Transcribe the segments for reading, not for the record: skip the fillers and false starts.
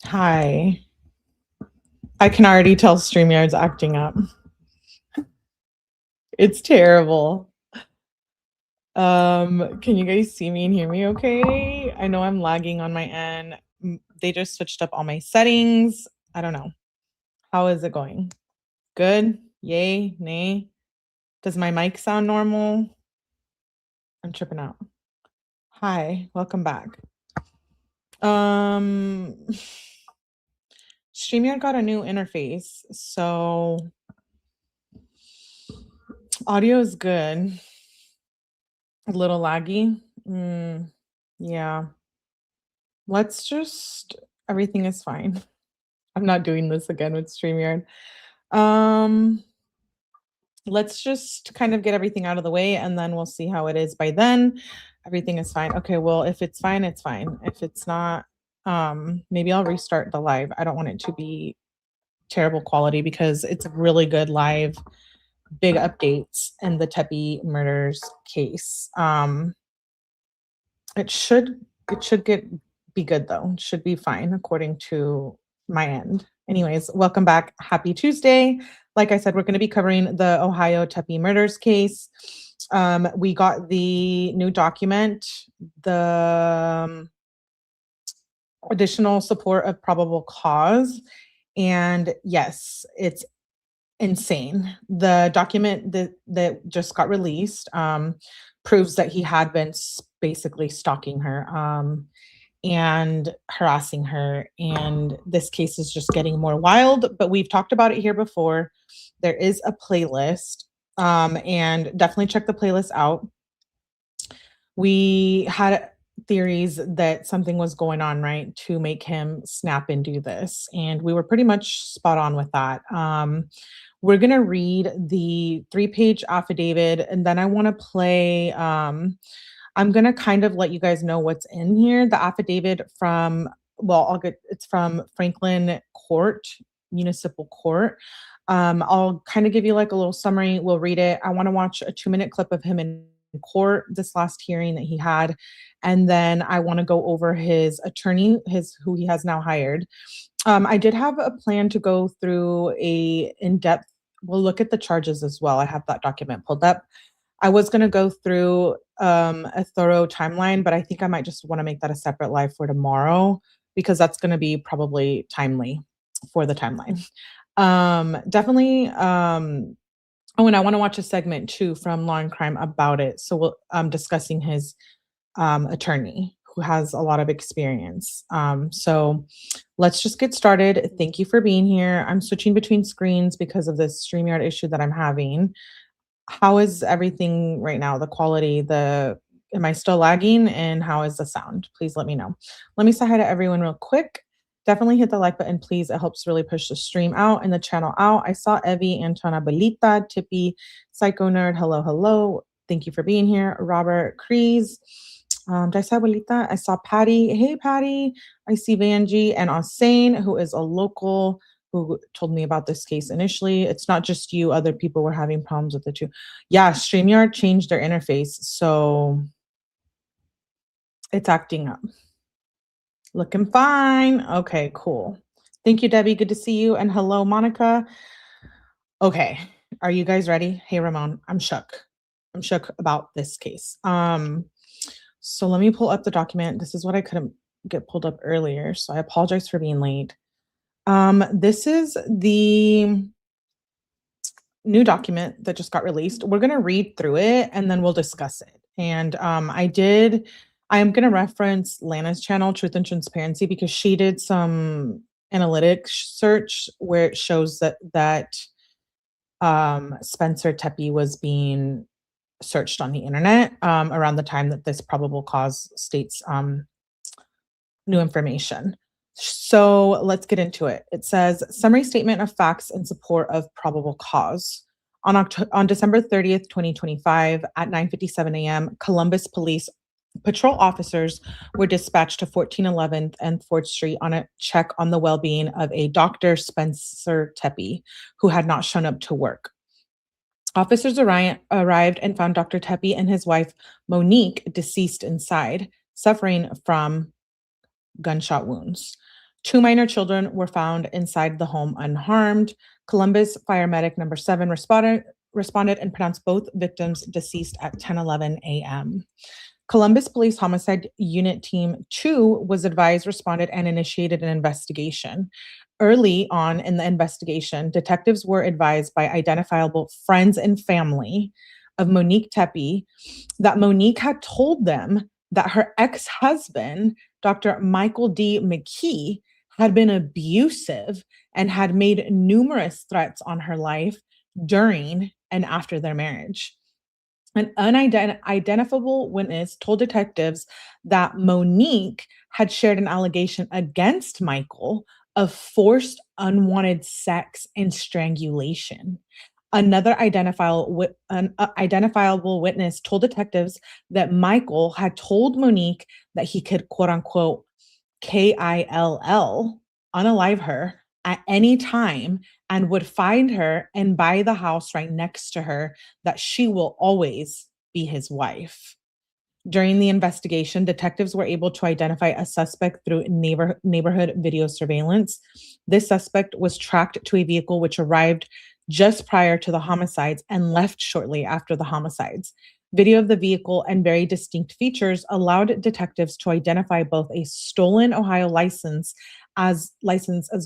Hi. I can already tell StreamYard's acting up. It's terrible. Can you guys see me and hear me okay? I know I'm lagging on my end. They just switched up all my settings. I don't know. How is it going? Good? Yay? Nay? Does my mic sound normal? I'm tripping out. Hi, welcome back. StreamYard got a new interface, so audio is good. A little laggy. Yeah. Let's just everything is fine. I'm not doing this again with StreamYard. Let's just kind of get everything out of the way and then we'll see how it is by then. Everything is fine. Okay, well, if it's fine, it's fine. If it's not, maybe I'll restart the live. I don't want it to be terrible quality because it's a really good live, big updates in the Tepe murders case. It should be good though. It should be fine according to my end. Anyways, welcome back. Happy Tuesday. Like I said, we're going to be covering the Ohio Tepe murders case. We got the new document, the additional support of probable cause. And yes, it's insane. The document that just got released proves that he had been basically stalking her and harassing her. And this case is just getting more wild, but we've talked about it here before. There is a playlist and definitely check the playlist out. We had theories that something was going on, right, to make him snap and do this. And we were pretty much spot on with that. We're going to read the 3-page affidavit, and then I want to play. I'm going to kind of let you guys know what's in here. The affidavit from, it's from Franklin Court, Municipal Court. I'll kind of give you like a little summary. We'll read it. I want to watch a 2-minute clip of him in court, this last hearing that he had. And then I want to go over his attorney, who he has now hired. I did have a plan to go through a in-depth, we'll look at the charges as well. I have that document pulled up. I was going to go through a thorough timeline, but I think I might just want to make that a separate live for tomorrow because that's going to be probably timely for the timeline. Definitely. Oh, and I want to watch a segment too from Law and Crime about it. So I'm discussing his attorney who has a lot of experience. So let's just get started. Thank you for being here. I'm switching between screens because of this StreamYard issue that I'm having. How is everything right now? The quality, am I still lagging? And how is the sound? Please let me know. Let me say hi to everyone real quick. Definitely hit the like button, please. It helps really push the stream out and the channel out. I saw Evie, Antona Belita, Tippy, Psycho Nerd. Hello, hello. Thank you for being here. Robert Crees. Did I say Abuelita? I saw Patty. Hey, Patty. I see Vanjie and Osane, who is a local who told me about this case initially. It's not just you. Other people were having problems with it too. Yeah, StreamYard changed their interface, so it's acting up. Looking fine. Okay, cool. Thank you, Debbie. Good to see you. And hello, Monica. Okay, are you guys ready? Hey, Ramon, I'm shook. I'm shook about this case. So let me pull up the document. This is what I couldn't get pulled up earlier, so I apologize for being late. This is the new document that just got released. We're going to read through it and then we'll discuss it. And I am going to reference Lana's channel, Truth and Transparency, because she did some analytics search where it shows that Spencer Tepe was being searched on the internet around the time that this probable cause states new information. So let's get into it. It says, summary statement of facts in support of probable cause. On December 30th, 2025, at 9:57 a.m., Columbus Police patrol officers were dispatched to 1411th and 4th Street on a check on the well-being of a Dr. Spencer Tepe, who had not shown up to work. Officers arrived and found Dr. Tepe and his wife, Monique, deceased inside, suffering from gunshot wounds. 2 minor children were found inside the home unharmed. Columbus Fire Medic number 7 responded and pronounced both victims deceased at 10:11 a.m. Columbus Police Homicide Unit Team 2 was advised, responded, and initiated an investigation. Early on in the investigation, detectives were advised by identifiable friends and family of Monique Tepe that Monique had told them that her ex-husband, Dr. Michael D. McKee, had been abusive and had made numerous threats on her life during and after their marriage. An unidentifiable witness told detectives that Monique had shared an allegation against Michael of forced unwanted sex and strangulation. Another identifiable witness told detectives that Michael had told Monique that he could, quote unquote, KILL, unalive her at any time and would find her and buy the house right next to her, that she will always be his wife. During the investigation, detectives were able to identify a suspect through neighborhood video surveillance. This suspect was tracked to a vehicle which arrived just prior to the homicides and left shortly after the homicides. Video of the vehicle and very distinct features allowed detectives to identify both a stolen Ohio license as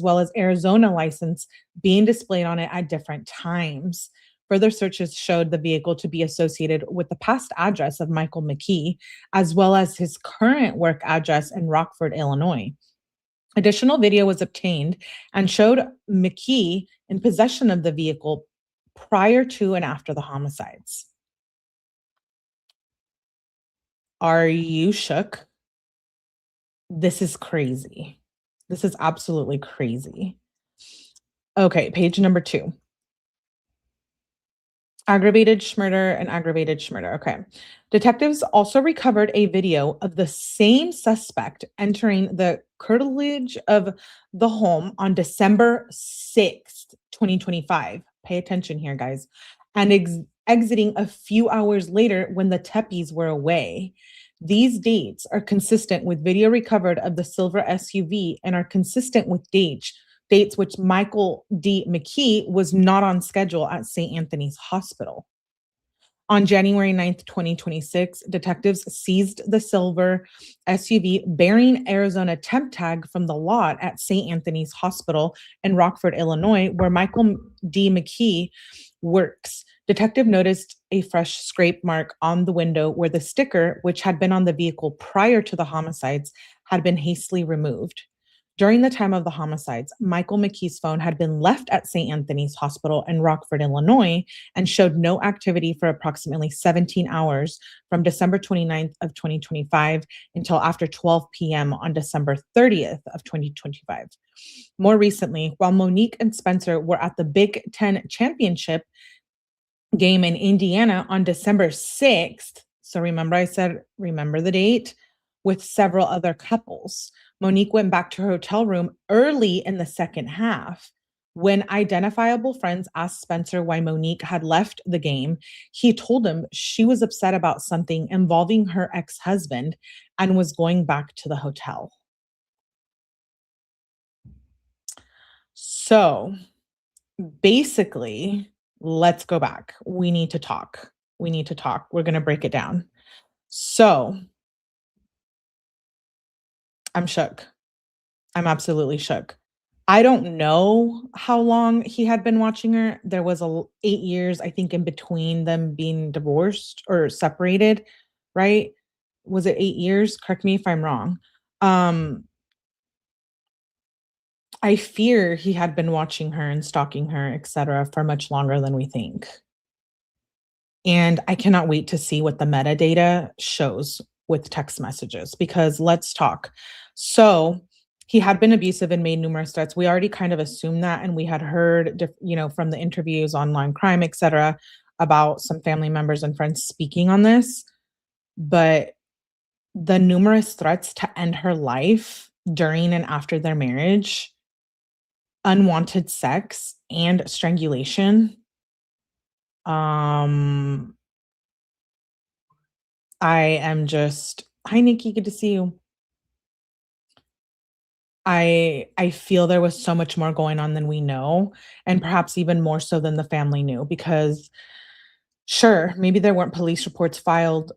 well as Arizona license being displayed on it at different times. Further searches showed the vehicle to be associated with the past address of Michael McKee, as well as his current work address in Rockford, Illinois. Additional video was obtained and showed McKee in possession of the vehicle prior to and after the homicides. Are you shook? This is crazy. This is absolutely crazy. Okay, page number 2. Aggravated murder and aggravated murder. Okay. Detectives also recovered a video of the same suspect entering the curtilage of the home on December 6th, 2025. Pay attention here, guys. And exiting a few hours later when the Tepes were away. These dates are consistent with video recovered of the silver SUV and are consistent with dates which Michael D. McKee was not on schedule at St. Anthony's Hospital. On January 9th, 2026, detectives seized the silver SUV bearing Arizona temp tag from the lot at St. Anthony's Hospital in Rockford, Illinois, where Michael D. McKee works. Detective noticed a fresh scrape mark on the window where the sticker, which had been on the vehicle prior to the homicides, had been hastily removed. During the time of the homicides, Michael McKee's phone had been left at St. Anthony's Hospital in Rockford, Illinois, and showed no activity for approximately 17 hours from December 29th of 2025 until after 12 p.m. on December 30th of 2025. More recently, while Monique and Spencer were at the Big Ten Championship game in Indiana on December 6th, so remember I said, remember the date, with several other couples. Monique went back to her hotel room early in the second half. When identifiable friends asked Spencer why Monique had left the game, he told them she was upset about something involving her ex-husband and was going back to the hotel. So basically, let's go back. We need to talk. We're going to break it down. So I'm shook. I'm absolutely shook. I don't know how long he had been watching her. There was 8 years, I think, in between them being divorced or separated, right? Was it 8 years? Correct me if I'm wrong. Um, I fear he had been watching her and stalking her, etc., for much longer than we think. And I cannot wait to see what the metadata shows with text messages, because let's talk. So he had been abusive and made numerous threats. We already kind of assumed that, and we had heard, from the interviews, online crime, etc., about some family members and friends speaking on this. But the numerous threats to end her life during and after their marriage, unwanted sex, and strangulation. Um, I am just, hi, Nikki, good to see you. I feel there was so much more going on than we know, and perhaps even more so than the family knew because sure, maybe there weren't police reports filed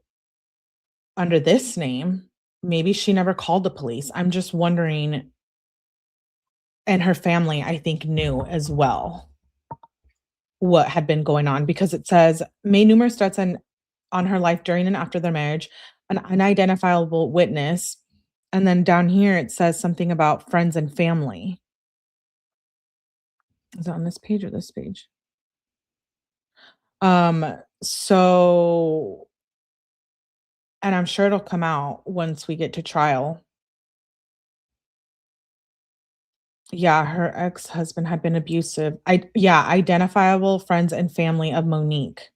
under this name. Maybe she never called the police. I'm just wondering, and her family, I think, knew as well what had been going on because it says made numerous threats on her life during and after their marriage, an unidentifiable witness, and then down here it says something about friends and family. Is it on this page or this page? So and I'm sure it'll come out once we get to trial. Yeah, her ex-husband had been abusive. Identifiable friends and family of Monique.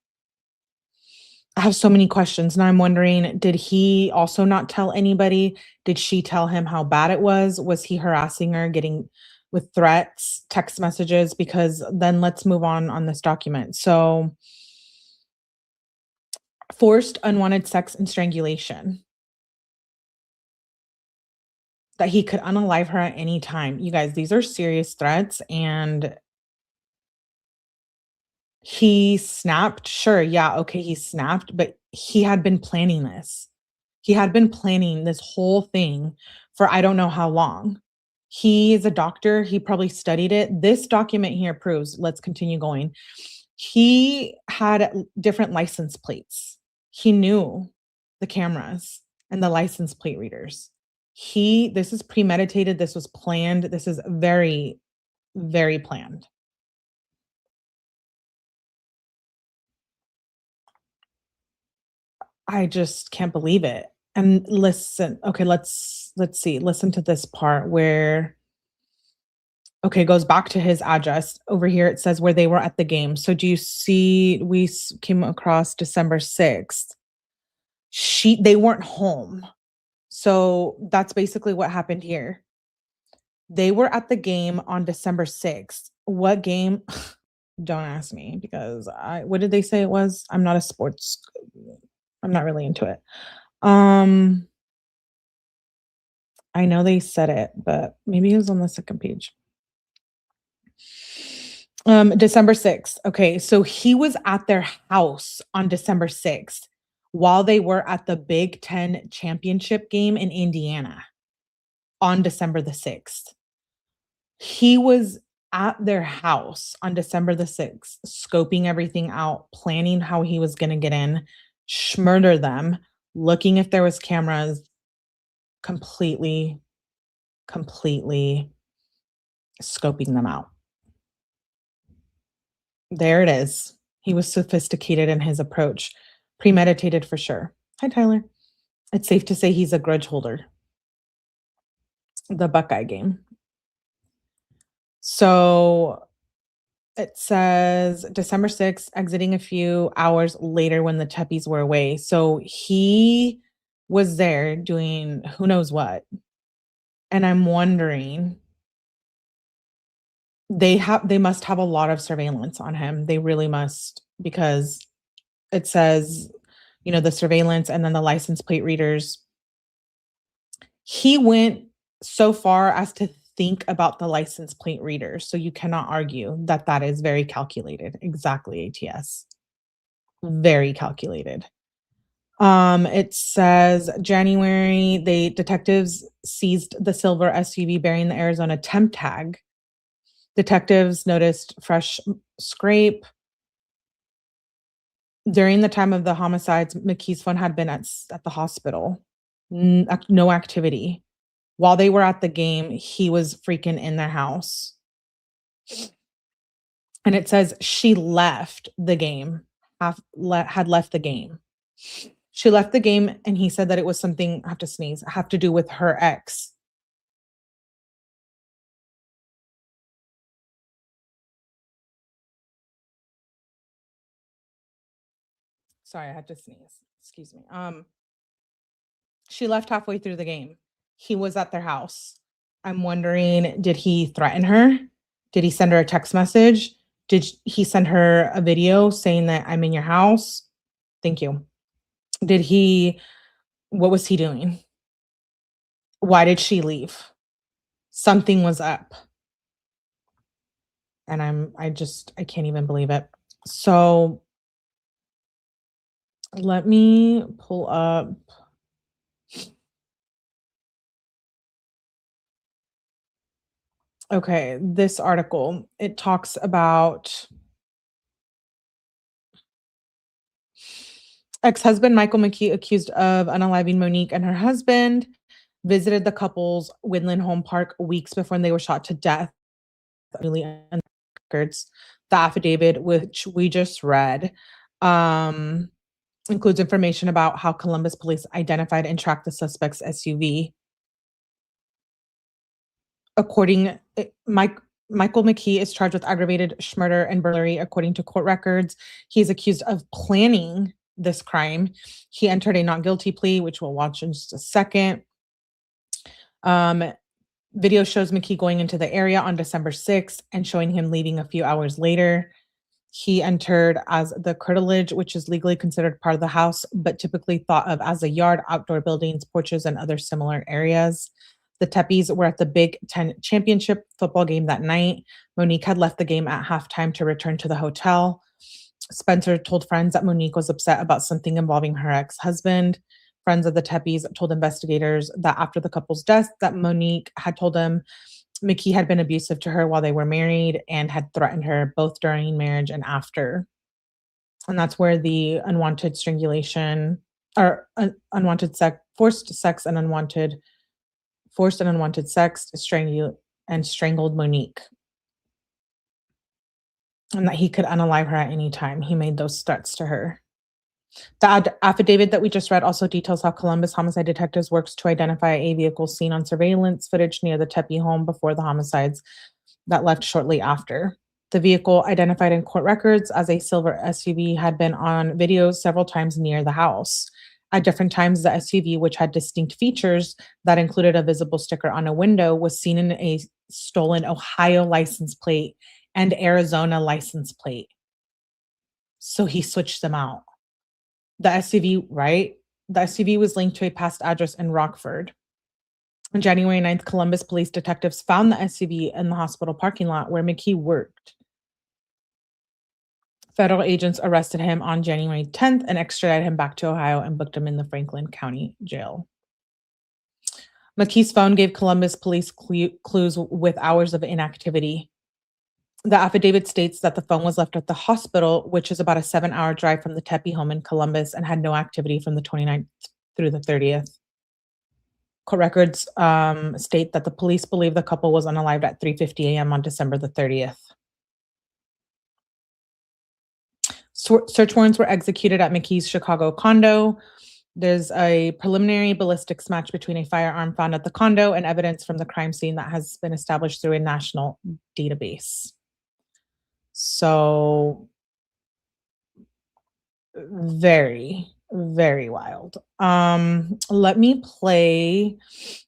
I have so many questions. Now I'm wondering, did he also not tell anybody? Did she tell him how bad it was? Was he harassing her, getting with threats, text messages? Because then let's move on this document. So, forced unwanted sex and strangulation. That he could unalive her at any time. You guys, these are serious threats and he snapped. Sure, yeah, okay, he snapped, but he had been planning this. He had been planning this whole thing for I don't know how long. He is a doctor, he probably studied it. This document here proves, let's continue going. He had different license plates. He knew the cameras and the license plate readers. This is premeditated, this was planned, this is very, very planned. I just can't believe it. And listen, okay, let's see. Listen to this part where okay, goes back to his address. Over here it says where they were at the game. So do you see came across December 6th. They weren't home. So that's basically what happened here. They were at the game on December 6th. What game? Don't ask me because what did they say it was? I'm not really into it. I know they said it, but maybe it was on the second page. December 6th. Okay, so he was at their house on December 6th while they were at the Big Ten championship game in Indiana on December the 6th. He was at their house on December the 6th, scoping everything out, planning how he was gonna get in, murder them, looking if there was cameras, completely, completely scoping them out. There it is. He was sophisticated in his approach, premeditated for sure. Hi, Tyler. It's safe to say he's a grudge holder. The Buckeye game. So it says December 6th, exiting a few hours later when the Tepes were away. So he was there doing who knows what. And I'm wondering, they must have a lot of surveillance on him. They really must because it says, the surveillance and then the license plate readers. He went so far as to think about the license plate readers. So you cannot argue that that is very calculated. Exactly, ATS. Very calculated. It says January, detectives seized the silver SUV bearing the Arizona temp tag. Detectives noticed fresh scrape. During the time of the homicides, McKee's phone had been at the hospital. No activity. While they were at the game, he was freaking in their house. And it says she left the game, had left the game. She left the game and he said that it was something, I have to sneeze, have to do with her ex. Sorry, I had to sneeze. Excuse me. She left halfway through the game. He was at their house. I'm wondering, did he threaten her? Did he send her a text message? Did he send her a video saying that I'm in your house? Thank you. What was he doing? Why did she leave? Something was up, and I can't even believe it. So, let me pull up. Okay, this article, it talks about ex-husband Michael McKee accused of unaliving Monique and her husband, visited the couple's Woodland Home Park weeks before they were shot to death. Newly records. The affidavit, which we just read, um, includes information about how Columbus police identified and tracked the suspect's SUV. According Michael McKee is charged with aggravated murder and burglary according to court records. He is accused of planning this crime. He entered a not guilty plea, which we'll watch in just a second. Um, Video shows McKee going into the area on December 6th and showing him leaving a few hours later. He entered as the curtilage, which is legally considered part of the house, but typically thought of as a yard, outdoor buildings, porches, and other similar areas. The Tepes were at the Big Ten championship football game that night. Monique had left the game at halftime to return to the hotel. Spencer told friends that Monique was upset about something involving her ex-husband. Friends of the Tepes told investigators that after the couple's death, that Monique had told them McKee had been abusive to her while they were married and had threatened her both during marriage and after. And that's where the unwanted strangulation or unwanted sex, forced and unwanted sex, strangled Monique, and that he could unalive her at any time. He made those threats to her. The affidavit that we just read also details how Columbus homicide detectives works to identify a vehicle seen on surveillance footage near the Tepe home before the homicides that left shortly after. The vehicle, identified in court records as a silver SUV, had been on video several times near the house. At different times, the SUV, which had distinct features that included a visible sticker on a window, was seen in a stolen Ohio license plate and Arizona license plate. So he switched them out. The SUV, right? The SUV was linked to a past address in Rockford. On January 9th, Columbus police detectives found the SUV in the hospital parking lot where McKee worked. Federal agents arrested him on January 10th and extradited him back to Ohio and booked him in the Franklin County Jail. McKee's phone gave Columbus police clues with hours of inactivity. The affidavit states that the phone was left at the hospital, which is about a 7-hour drive from the Tepe home in Columbus, and had no activity from the 29th through the 30th. Court records state that the police believe the couple was unalived at 3:50 a.m. on December the 30th. Search warrants were executed at McKee's Chicago condo. There's a preliminary ballistics match between a firearm found at the condo and evidence from the crime scene that has been established through a national database. So very, very wild. Let me play.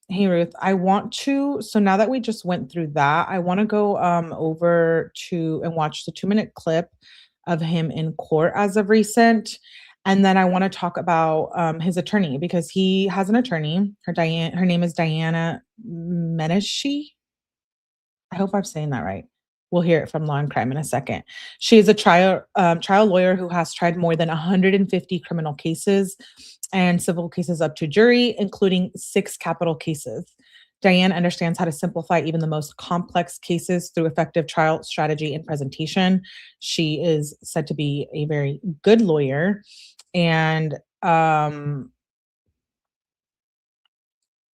Hey Ruth, I want to, so now that we just went through that, I want to go over to and watch the 2-minute clip of him in court as of recent. And then I want to talk about his attorney because he has an attorney. Her name is Diana Meneshi. I hope I'm saying that right. We'll hear it from Law and Crime in a second. She is a trial lawyer who has tried more than 150 criminal cases and civil cases up to jury, including 6 capital cases. Diane understands how to simplify even the most complex cases through effective trial strategy and presentation. She is said to be a very good lawyer, and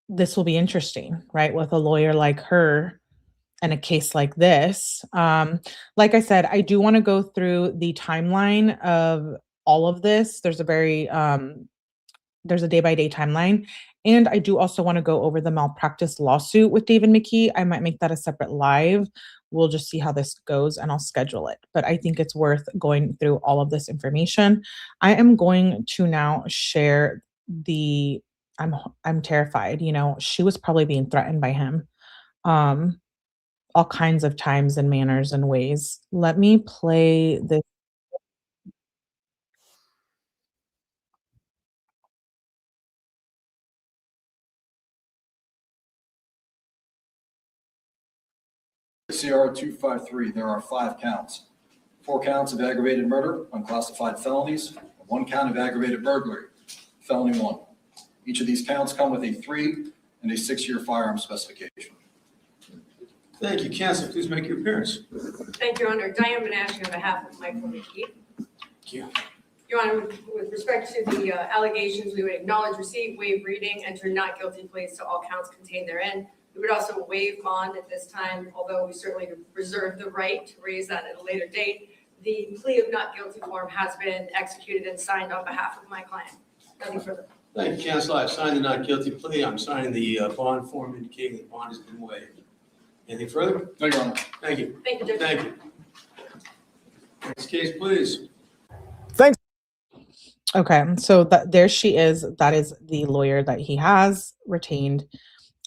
this will be interesting, right? With a lawyer like her and a case like this. Like I said, I do want to go through the timeline of all of this. There's a day by day timeline. And I do also want to go over the malpractice lawsuit with David McKee. I might make that a separate live. We'll just see how this goes and I'll schedule it. But I think it's worth going through all of this information. I am going to now share the I'm terrified. You know, she was probably being threatened by him. Um, all kinds of times and manners and ways. Let me play this. 6CR253, there are 5 counts. 4 counts of aggravated murder, unclassified felonies, and 1 count of aggravated burglary, felony 1. Each of these counts come with a 3 and a 6-year firearm specification. Thank you. Counsel, please make your appearance. Thank you, Your Honor. Diane Menashe on behalf of Michael McKee. Thank you. Your Honor, with respect to the allegations, we would acknowledge receipt, waive reading, enter not guilty pleas to all counts contained therein. We would also waive bond at this time, although we certainly reserve the right to raise that at a later date. The plea of not guilty form has been executed and signed on behalf of my client. Nothing further. Thank you, Counsel. I've signed the not guilty plea. I'm signing the bond form indicating the bond has been waived. Anything further? No, Your Honor. Thank you. Thank you, Judge. Thank you. Next case, please. Thanks. Okay, so there she is. That is the lawyer that he has retained.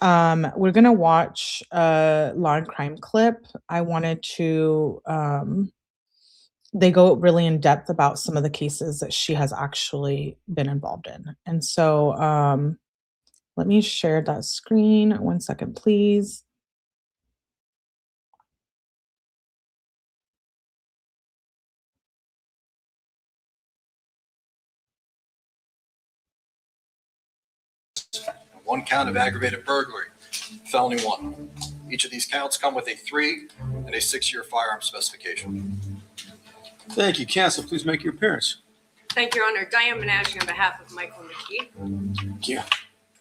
We're gonna watch a law and crime clip. I wanted to they go really in depth about some of the cases that she has actually been involved in. And so let me share that screen. 1 second, please. One count of aggravated burglary, felony 1. Each of these counts come with a 3 and a 6-year firearm specification. Thank you. Counsel, please make your appearance. Thank you, Your Honor. Diane Menashe on behalf of Michael McKee. Thank you.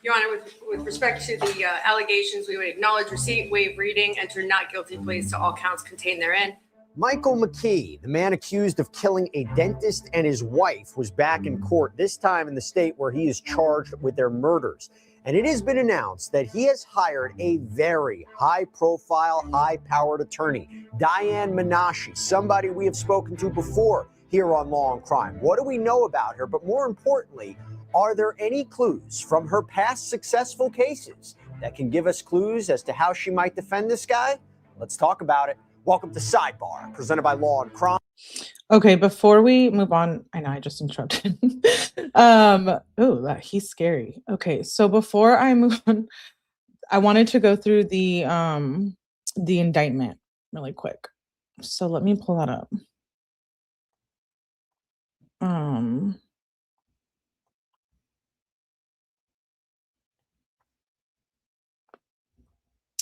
Your Honor, with respect to the allegations, we would acknowledge receipt, waive reading, enter not guilty pleas to all counts contained therein. Michael McKee, the man accused of killing a dentist and his wife, was back in court, this time in the state where he is charged with their murders. And it has been announced that he has hired a very high-profile, high-powered attorney, Diane Menashe, somebody we have spoken to before here on Law and Crime. What do we know about her? But more importantly, are there any clues from her past successful cases that can give us clues as to how she might defend this guy? Let's talk about it. Welcome to Sidebar, presented by Law and Crime. Okay, before we move on, I know I just interrupted. He's scary. Okay, so before I move on, I wanted to go through the indictment really quick. So let me pull that up.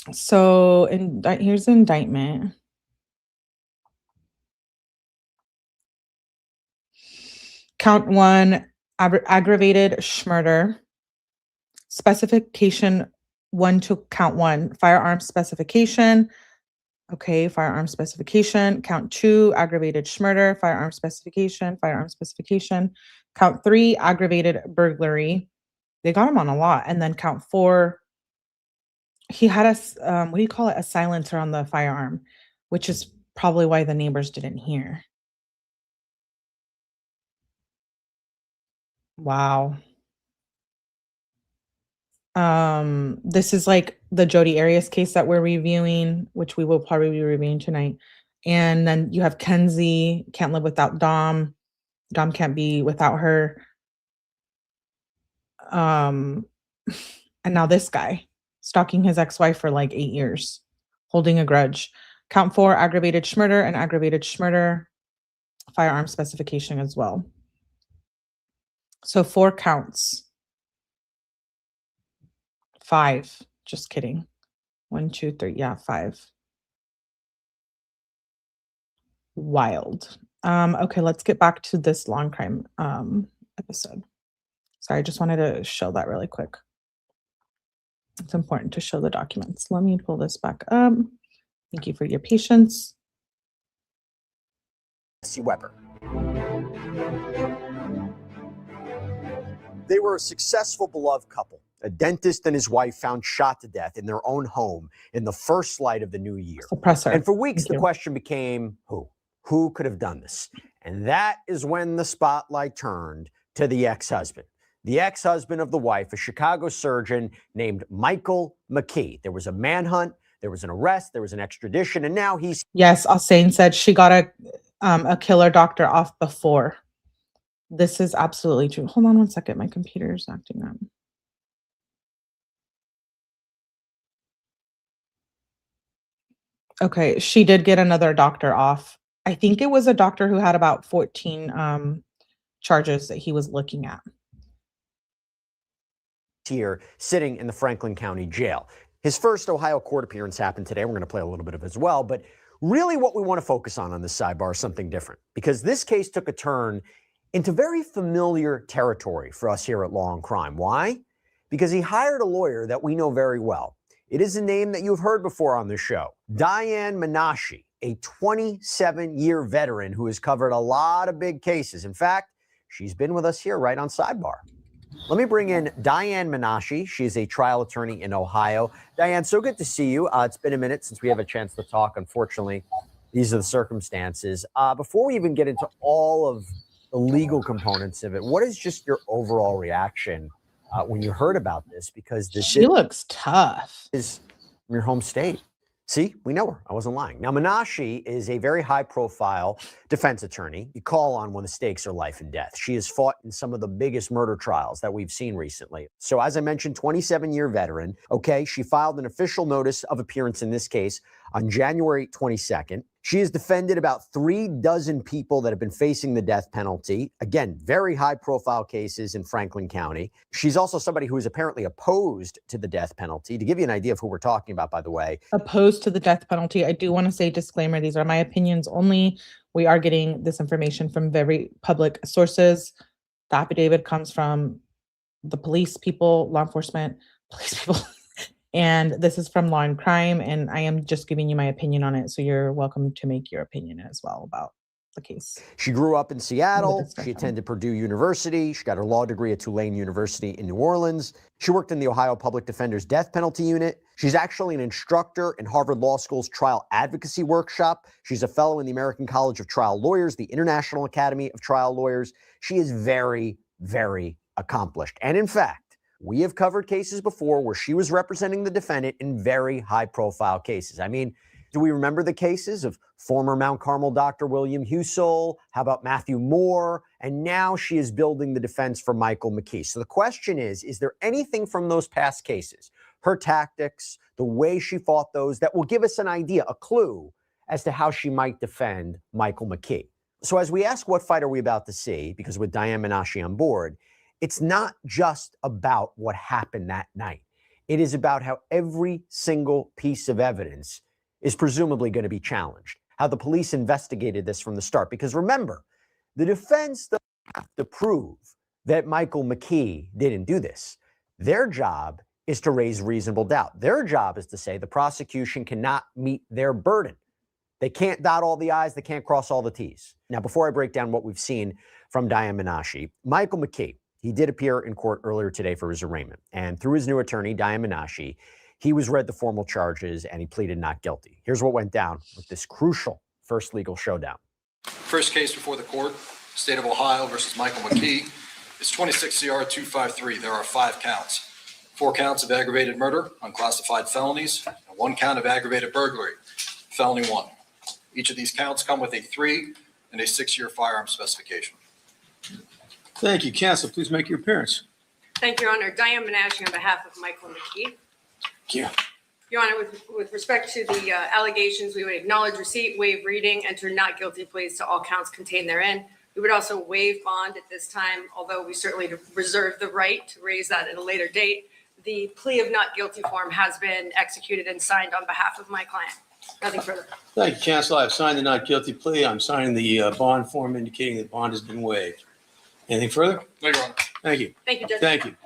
Here's the indictment. Count 1, aggravated murder. Specification 1 to count 1, firearm specification. Okay, firearm specification. Count 2, aggravated murder, firearm specification, firearm specification. Count 3, aggravated burglary. They got him on a lot. And then count 4, he had a silencer on the firearm, which is probably why the neighbors didn't hear. Wow. This is like the Jodi Arias case that we're reviewing, which we will probably be reviewing tonight. And then you have Kenzie, can't live without Dom. Dom can't be without her. And now this guy, stalking his ex-wife for like 8 years, holding a grudge. Count 4, aggravated murder and aggravated murder, firearm specification as well. So 4 counts. 5. Just kidding. 1, 2, 3. Yeah, 5. Wild. Okay, let's get back to this law and crime episode. Sorry, I just wanted to show that really quick. It's important to show the documents. Let me pull this back up. Thank you for your patience. Weber. They were a successful, beloved couple. A dentist and his wife found shot to death in their own home in the first light of the new year. Suppressor. And for weeks, the question became, who? Who could have done this? And that is when the spotlight turned to the ex-husband. The ex-husband of the wife, a Chicago surgeon named Michael McKee. There was a manhunt, there was an arrest, there was an extradition, and now he's... Yes, Alsane said she got a killer doctor off before. This is absolutely true. Hold on 1 second. My computer's acting up. Okay, she did get another doctor off. I think it was a doctor who had about 14 charges that he was looking at. Here, sitting in the Franklin County Jail. His first Ohio court appearance happened today. We're going to play a little bit of it as well, but really what we want to focus on this sidebar is something different, because this case took a turn into very familiar territory for us here at Law and Crime. Why? Because he hired a lawyer that we know very well. It is a name that you've heard before on this show. Diane Menashe, a 27-year veteran who has covered a lot of big cases. In fact, she's been with us here right on Sidebar. Let me bring in Diane Menashe. She is a trial attorney in Ohio. Diane, so good to see you. It's been a minute since we have a chance to talk. Unfortunately, these are the circumstances. Before we even get into all of the legal components of it, what is just your overall reaction when you heard about this? Because She looks tough. is from your home state. See, we know her. I wasn't lying. Now, Menashe is a very high-profile defense attorney you call on when the stakes are life and death. She has fought in some of the biggest murder trials that we've seen recently. So, as I mentioned, 27-year veteran. Okay, she filed an official notice of appearance in this case on January 22nd. She has defended about 36 people that have been facing the death penalty. Again, very high-profile cases in Franklin County. She's also somebody who is apparently opposed to the death penalty. To give you an idea of who we're talking about, by the way. Opposed to the death penalty. I do want to say disclaimer, these are my opinions only. We are getting this information from very public sources. The affidavit comes from the police people, law enforcement, police people. And this is from Law and Crime, and I am just giving you my opinion on it. So you're welcome to make your opinion as well about the case. She grew up in Seattle. She attended Purdue University. She got her law degree at Tulane University in New Orleans. She worked in the Ohio Public Defender's Death Penalty Unit. She's actually an instructor in Harvard Law School's Trial Advocacy Workshop. She's a fellow in the American College of Trial Lawyers, the International Academy of Trial Lawyers. She is very, very accomplished. And in fact, we have covered cases before where she was representing the defendant in very high-profile cases. I mean, do we remember the cases of former Mount Carmel Dr. 𝐼𝐸𝐴? How about Matthew Moore? And now she is building the defense for Michael McKee. So the question is there anything from those past cases, her tactics, the way she fought those, that will give us an idea, a clue, as to how she might defend Michael McKee? So as we ask what fight are we about to see, because with Diane Menashe on board, it's not just about what happened that night. It is about how every single piece of evidence is presumably going to be challenged, how the police investigated this from the start. Because remember, the defense doesn't have to prove that Michael McKee didn't do this. Their job is to raise reasonable doubt. Their job is to say the prosecution cannot meet their burden. They can't dot all the I's, they can't cross all the T's. Now, before I break down what we've seen from Diane Menashe, Michael McKee, he did appear in court earlier today for his arraignment. And through his new attorney, Diane Menashe, he was read the formal charges and he pleaded not guilty. Here's what went down with this crucial first legal showdown. First case before the court, State of Ohio versus Michael McKee. It's 26 CR 253. There are 5 counts. 4 counts of aggravated murder, unclassified felonies, and 1 count of aggravated burglary, felony 1. Each of these counts come with a 3 and a 6-year firearm specification. Thank you. Counsel, please make your appearance. Thank you, Your Honor. Diane Menashe on behalf of Michael McKee. Thank you. Your Honor, with respect to the allegations, we would acknowledge receipt, waive reading, enter not guilty pleas to all counts contained therein. We would also waive bond at this time, although we certainly reserve the right to raise that at a later date. The plea of not guilty form has been executed and signed on behalf of my client. Nothing further. Thank you, counsel. I've signed the not guilty plea. I'm signing the bond form indicating that bond has been waived. Anything further? No, Your Honor. Thank you. Thank you, Judge. Thank you.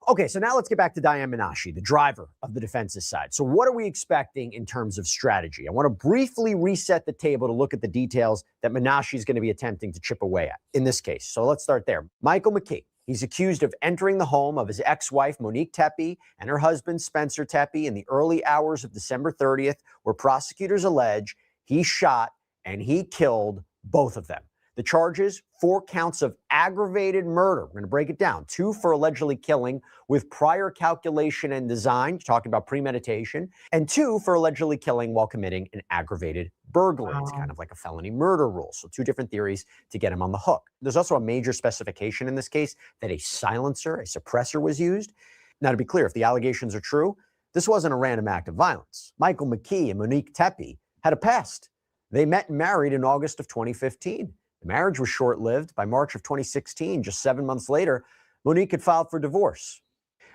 Okay, so now let's get back to Diane Menashe, the driver of the defense's side. So what are we expecting in terms of strategy? I want to briefly reset the table to look at the details that Menashe is going to be attempting to chip away at in this case. So let's start there. Michael McKee, he's accused of entering the home of his ex-wife, Monique Tepe, and her husband, Spencer Tepe, in the early hours of December 30th, where prosecutors allege he shot and he killed both of them. The charges, 4 counts of aggravated murder. We're going to break it down. 2 for allegedly killing with prior calculation and design, talking about premeditation, and 2 for allegedly killing while committing an aggravated burglary. It's kind of like a felony murder rule. So 2 different theories to get him on the hook. There's also a major specification in this case that a silencer, a suppressor was used. Now, to be clear, if the allegations are true, this wasn't a random act of violence. Michael McKee and Monique Tepe, had a past. They met and married in August of 2015. The marriage was short-lived. By March of 2016, just 7 months later, Monique had filed for divorce.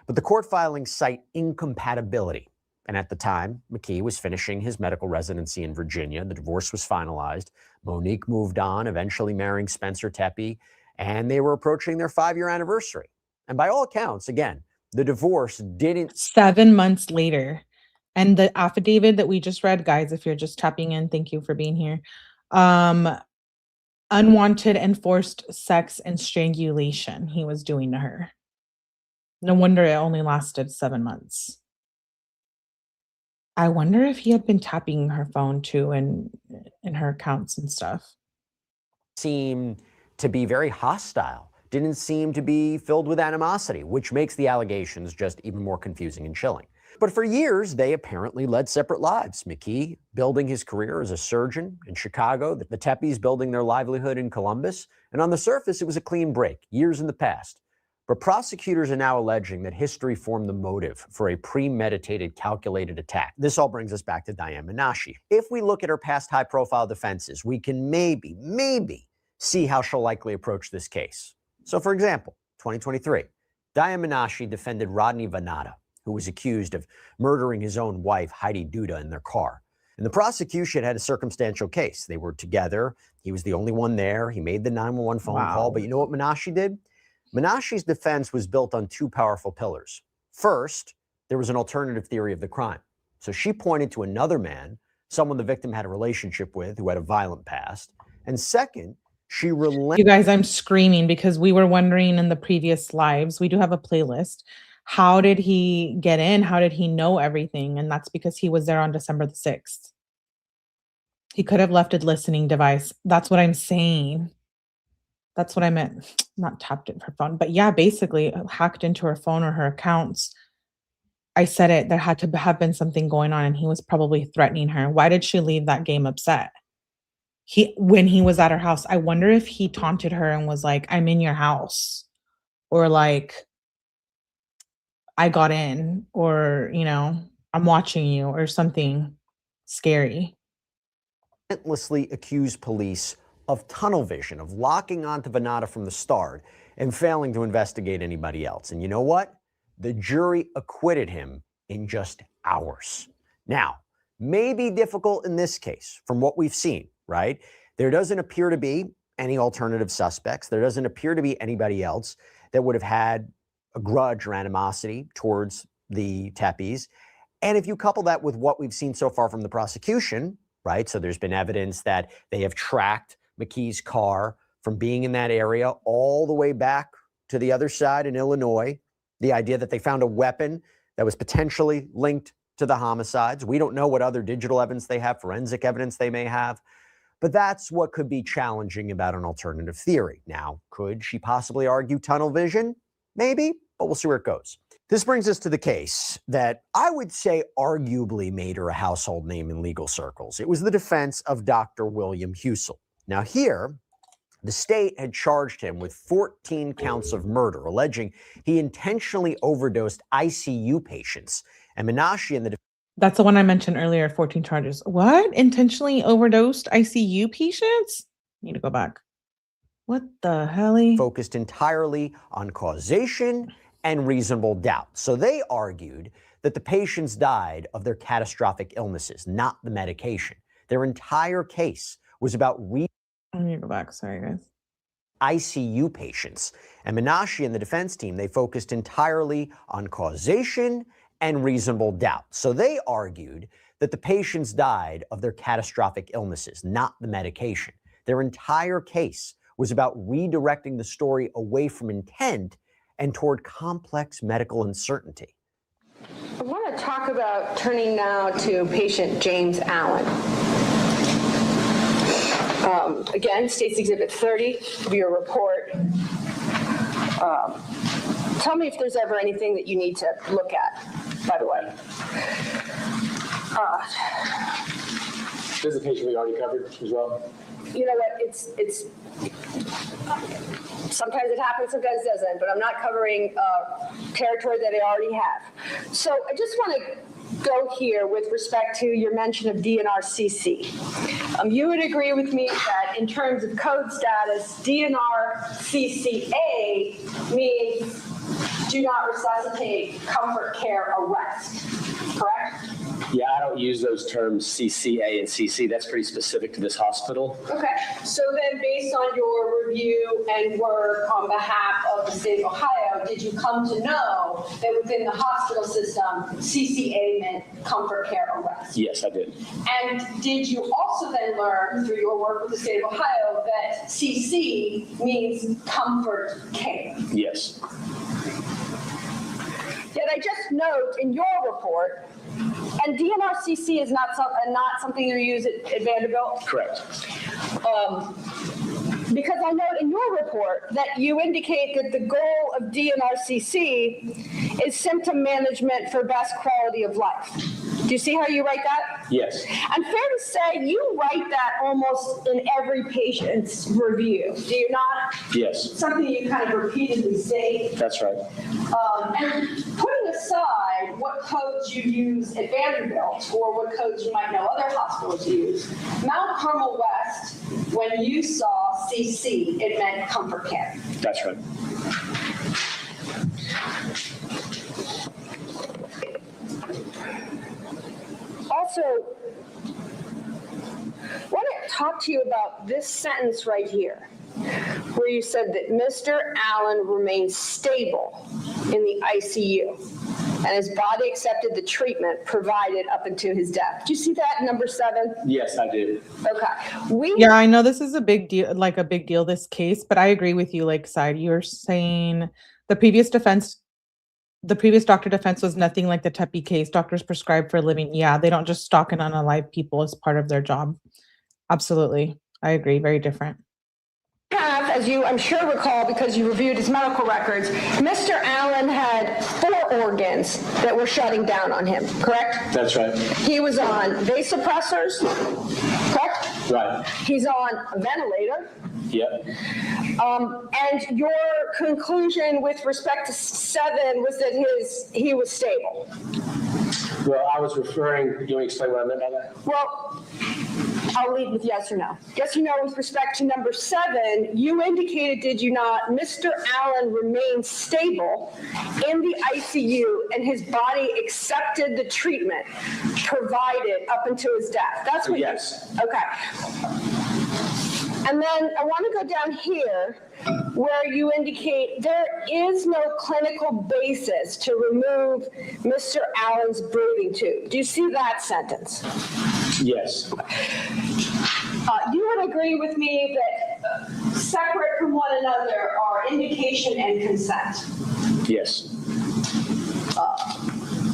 But the court filings cite incompatibility. And at the time, McKee was finishing his medical residency in Virginia. The divorce was finalized. Monique moved on, eventually marrying Spencer Tepe, and they were approaching their 5-year anniversary. And by all accounts, again, the divorce didn't... 7 months later. And the affidavit that we just read, guys, if you're just tapping in, thank you for being here. Unwanted and forced sex and strangulation he was doing to her. No wonder it only lasted 7 months. I wonder if he had been tapping her phone too and in her accounts and stuff. Seemed to be very hostile, didn't seem to be filled with animosity, which makes the allegations just even more confusing and chilling. But for years, they apparently led separate lives. McKee building his career as a surgeon in Chicago, the Tepes building their livelihood in Columbus, and on the surface, it was a clean break, years in the past. But prosecutors are now alleging that history formed the motive for a premeditated, calculated attack. This all brings us back to Diane Menashe. If we look at her past high-profile defenses, we can maybe see how she'll likely approach this case. So, for example, 2023, Diane Menashe defended Rodney Vanata, who was accused of murdering his own wife, Heidi Duda, in their car. And the prosecution had a circumstantial case. They were together. He was the only one there. He made the 911 phone call. But you know what Menashe did? Menashe's defense was built on two powerful pillars. First, there was an alternative theory of the crime. So she pointed to another man, someone the victim had a relationship with, who had a violent past. And second, she relented. You guys, I'm screaming because we were wondering in the previous lives, we do have a playlist. How did he get in? How did he know everything? And that's because he was there on December the 6th. He could have left a listening device. That's what I'm saying. That's what I meant. Not tapped in her phone. But yeah, basically hacked into her phone or her accounts. I said it. There had to have been something going on and he was probably threatening her. Why did she leave that game upset? When he was at her house, I wonder if he taunted her and was like, I'm in your house. Or like, I got in. Or, you know, I'm watching you or something scary. Relentlessly accused police of tunnel vision, of locking onto Vanata from the start and failing to investigate anybody else. And you know what? The jury acquitted him in just hours. Now, may be difficult in this case from what we've seen, right? There doesn't appear to be any alternative suspects. There doesn't appear to be anybody else that would have had a grudge or animosity towards the Tepes. And if you couple that with what we've seen so far from the prosecution, right? So there's been evidence that they have tracked McKee's car from being in that area all the way back to the other side in Illinois. The idea that they found a weapon that was potentially linked to the homicides. We don't know what other digital evidence they have, forensic evidence they may have, but that's what could be challenging about an alternative theory. Now, could she possibly argue tunnel vision? Maybe, but we'll see where it goes. This brings us to the case that I would say arguably made her a household name in legal circles. It was the defense of Dr. William 𝐼𝐸. Now here, the state had charged him with 14 counts of murder, alleging he intentionally overdosed ICU patients. And Menashe and the... That's the one I mentioned earlier, 14 charges. What? Intentionally overdosed ICU patients? Need to go back. What the hell? Focused entirely on causation and reasonable doubt. So they argued that the patients died of their catastrophic illnesses, not the medication. Their entire case was about I need to go back. Sorry, guys. ICU patients. And Menashe and the defense team, they focused entirely on causation and reasonable doubt. So they argued that the patients died of their catastrophic illnesses, not the medication. Their entire case was about redirecting the story away from intent and toward complex medical uncertainty. I want to talk about turning now to patient James Allen. Again, State's Exhibit 30 of your report. Tell me if there's ever anything that you need to look at, by the way. This is a patient we already covered as well. You know what, it's sometimes it happens, sometimes it doesn't, but I'm not covering territory that I already have. So I just want to go here with respect to your mention of DNR-CC. You would agree with me that in terms of code status, DNR-CCA means do not resuscitate, comfort care, arrest, correct? Yeah, I don't use those terms CCA and CC. That's pretty specific to this hospital. Okay, so then based on your review and work on behalf of the state of Ohio, did you come to know that within the hospital system, CCA meant comfort care arrest? Yes, I did. And did you also then learn through your work with the state of Ohio that CC means comfort care? Yes. Did I just note in your report, and DNR-CC is not something you use at Vanderbilt? Correct. Because I note in your report that you indicate that the goal of DNR-CC is symptom management for best quality of life. Do you see how you write that? Yes. I'm fair to say you write that almost in every patient's review, do you not? Yes. Something you kind of repeatedly state. That's right. And putting aside what codes you use at Vanderbilt or what codes you might know other hospitals use, Mount Carmel West, when you saw CC, it meant comfort care. That's right. Also, I want to talk to you about this sentence right here, where you said that Mr. Allen remained stable in the ICU and his body accepted the treatment provided up until his death. Do you see that, number 7? Yes, I did. Okay. Yeah, I know this is a big deal, this case, but I agree with you, Lakeside. You're saying the previous doctor defense was nothing like the Tepe case. Doctors prescribe for a living. Yeah, they don't just stalk and unalive people as part of their job. Absolutely. I agree. Very different. As you, I'm sure, recall, because you reviewed his medical records, Mr. Allen had 4 organs that were shutting down on him, correct? That's right. He was on vasoppressors, correct? Right. He's on a ventilator. Yep. And your conclusion with respect to 7 was that he was stable. Well, I was referring, you want me to explain what I meant by that? Well, I'll lead with yes or no. Yes or no with respect to number 7, you indicated, did you not, Mr. Allen remained stable in the ICU and his body accepted the treatment provided up until his death. That's what Yes. Okay. And then I want to go down here where you indicate there is no clinical basis to remove Mr. Allen's breathing tube. Do you see that sentence? Yes. You would agree with me that separate from one another are indication and consent. Yes.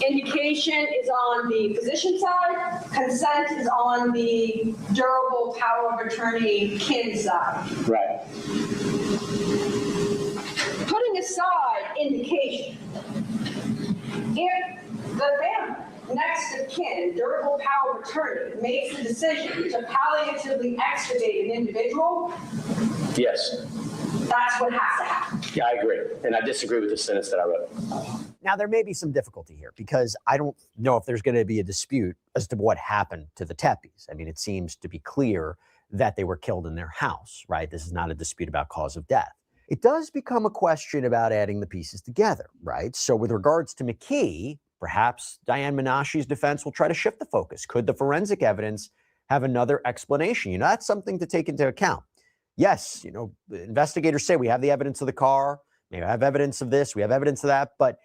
Indication is on the physician side, consent is on the durable power of attorney kin side. Right. Putting aside indication, if the family next of kin, durable power of attorney, makes the decision to palliatively extubate an individual, Yes. that's what has to happen. Yeah, I agree. And I disagree with the sentence that I wrote. Now, there may be some difficulty here because I don't know if there's going to be a dispute as to what happened to the Tepes. I mean, it seems to be clear that they were killed in their house, right? This is not a dispute about cause of death. It does become a question about adding the pieces together, right? So with regards to McKee, perhaps Diane Menashe's defense will try to shift the focus. Could the forensic evidence have another explanation? You know, that's something to take into account. Yes, you know, the investigators say we have the evidence of the car, maybe have evidence of this, we have evidence of that, but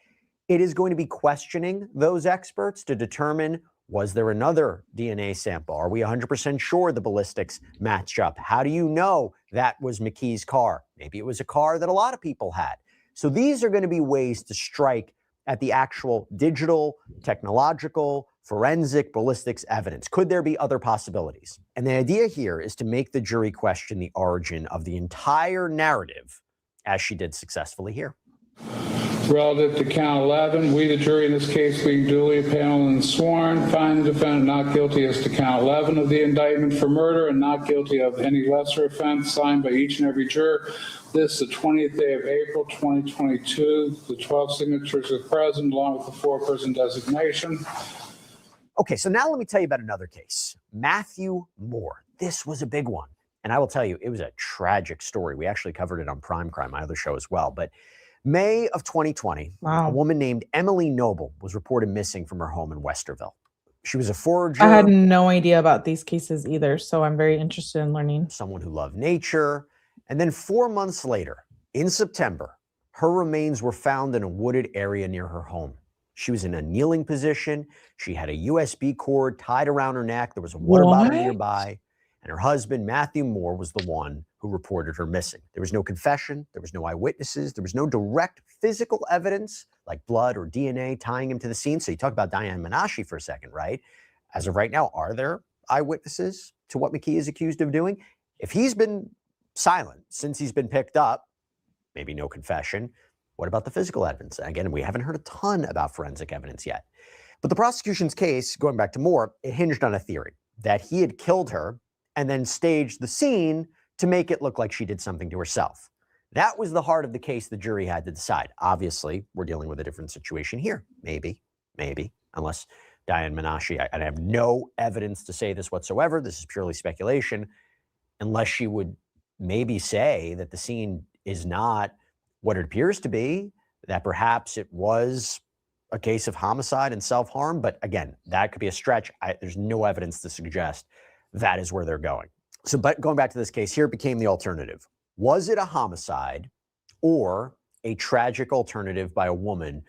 it is going to be questioning those experts to determine, was there another DNA sample? Are we 100% sure the ballistics match up? How do you know that was McKee's car? Maybe it was a car that a lot of people had. So these are going to be ways to strike at the actual digital, technological, forensic, ballistics evidence. Could there be other possibilities? And the idea here is to make the jury question the origin of the entire narrative, as she did successfully here. Relative to count 11, we, the jury in this case, being duly impaneled and sworn, find the defendant not guilty as to count 11 of the indictment for murder and not guilty of any lesser offense, signed by each and every juror. This, the 20th day of April, 2022. The 12 signatures are present, along with the 4-person designation. Okay, so now let me tell you about another case. Matthew Moore. This was a big one. And I will tell you, it was a tragic story. We actually covered it on Prime Crime, my other show as well. But May of 2020, a woman named Emily Noble was reported missing from her home in Westerville. She was a forager. I had no idea about these cases either, so I'm very interested in learning. Someone who loved nature. And then 4 months later, in September, her remains were found in a wooded area near her home. She was in a kneeling position. She had a USB cord tied around her neck. There was a water bottle nearby. And her husband, Matthew Moore, was the one who reported her missing. There was no confession. There was no eyewitnesses. There was no direct physical evidence like blood or DNA tying him to the scene. So you talk about Diane Menashe for a second, right? As of right now, are there eyewitnesses to what McKee is accused of doing? If he's been silent since he's been picked up, maybe no confession. What about the physical evidence? Again, we haven't heard a ton about forensic evidence yet. But the prosecution's case, going back to Moore, it hinged on a theory that he had killed her and then staged the scene to make it look like she did something to herself. That was the heart of the case the jury had to decide. Obviously, we're dealing with a different situation here. Maybe, unless Diane Menashe, I have no evidence to say this whatsoever. This is purely speculation. Unless she would maybe say that the scene is not what it appears to be, that perhaps it was a case of homicide and self-harm. But again, that could be a stretch. There's no evidence to suggest that is where they're going. So, but going back to this case, here it became the alternative. Was it a homicide or a tragic alternative by a woman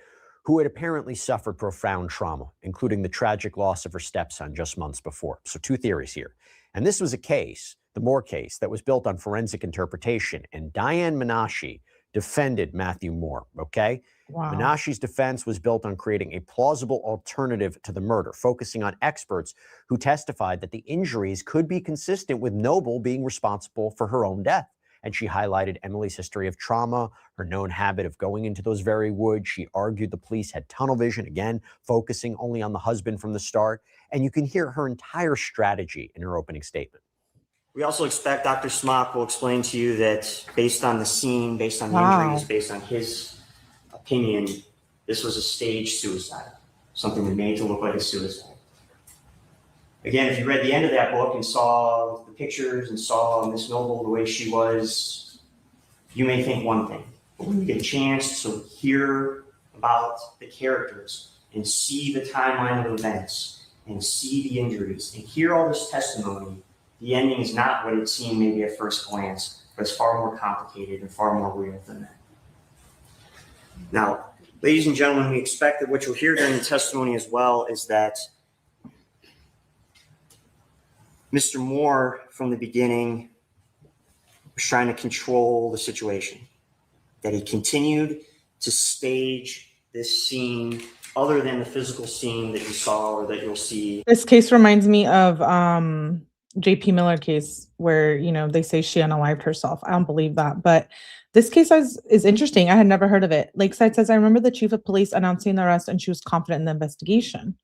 who had apparently suffered profound trauma, including the tragic loss of her stepson just months before? So two theories here. And this was a case, the Moore case, that was built on forensic interpretation. And Diane Menashe defended Matthew Moore, okay? Wow. Menashe's defense was built on creating a plausible alternative to the murder, focusing on experts who testified that the injuries could be consistent with Noble being responsible for her own death. And she highlighted Emily's history of trauma, her known habit of going into those very woods. She argued the police had tunnel vision, again, focusing only on the husband from the start. And you can hear her entire strategy in her opening statement. We also expect Dr. Smock will explain to you that based on the scene, based on the injuries, based on his opinion, this was a staged suicide, something made to look like a suicide. Again, if you read the end of that book and saw the pictures and saw Miss Noble the way she was, you may think one thing. But when you get a chance to hear about the characters and see the timeline of events and see the injuries and hear all this testimony, the ending is not what it seemed maybe at first glance, but it's far more complicated and far more real than that. Now, ladies and gentlemen, we expect that what you'll hear during the testimony as well is that Mr. Moore, from the beginning, was trying to control the situation, that he continued to stage this scene other than the physical scene that you saw or that you'll see. This case reminds me of JP Miller case where, you know, they say she unalived herself. I don't believe that, but this case is interesting. I had never heard of it. Lakeside says, I remember the chief of police announcing the arrest and she was confident in the investigation.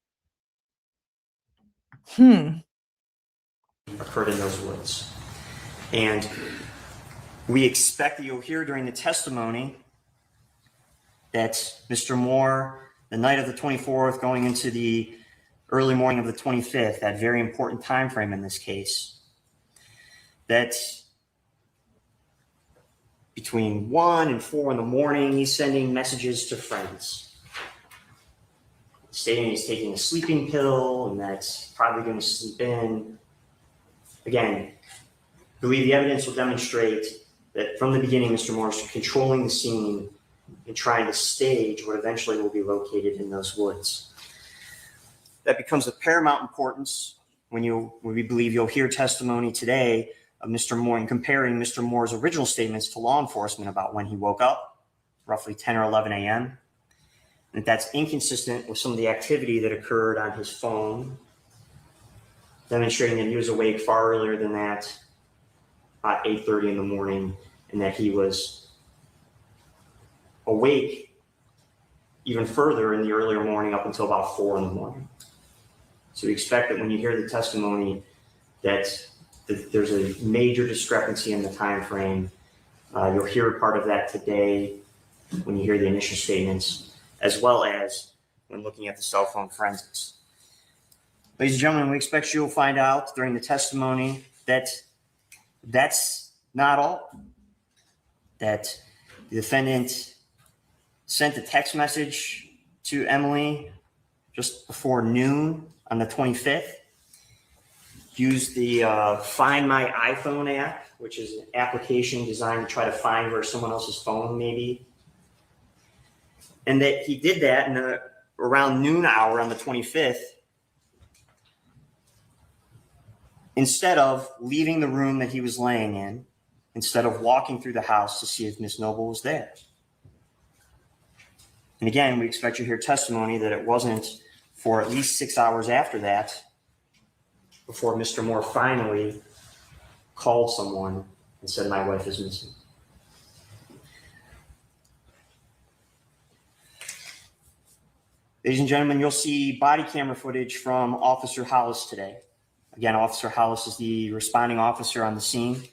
Occurred in those woods. And we expect that you'll hear during the testimony that Mr. Moore, the night of the 24th, going into the early morning of the 25th, that very important time frame in this case, that between 1 and 4 in the morning, he's sending messages to friends, stating he's taking a sleeping pill and that's probably going to sleep in. Again, I believe the evidence will demonstrate that from the beginning, Mr. Moore is controlling the scene and trying to stage what eventually will be located in those woods. That becomes of paramount importance when we believe you'll hear testimony today of Mr. Moore and comparing Mr. Moore's original statements to law enforcement about when he woke up, roughly 10 or 11 a.m. And that's inconsistent with some of the activity that occurred on his phone, demonstrating that he was awake far earlier than that, about 8:30 in the morning, and that he was awake even further in the earlier morning up until about 4 in the morning. So we expect that when you hear the testimony that there's a major discrepancy in the time frame. You'll hear part of that today when you hear the initial statements, as well as when looking at the cell phone forensics. Ladies and gentlemen, we expect you'll find out during the testimony that that's not all. That the defendant sent a text message to Emily just before noon on the 25th, used the Find My iPhone app, which is an application designed to try to find where someone else's phone may be. And that he did that in around noon hour on the 25th, instead of leaving the room that he was laying in, instead of walking through the house to see if Miss Noble was there. And again, we expect you to hear testimony that it wasn't for at least 6 hours after that before Mr. Moore finally called someone and said, my wife is missing. Ladies and gentlemen, you'll see body camera footage from Officer Hollis today. Again, Officer Hollis is the responding officer on the scene.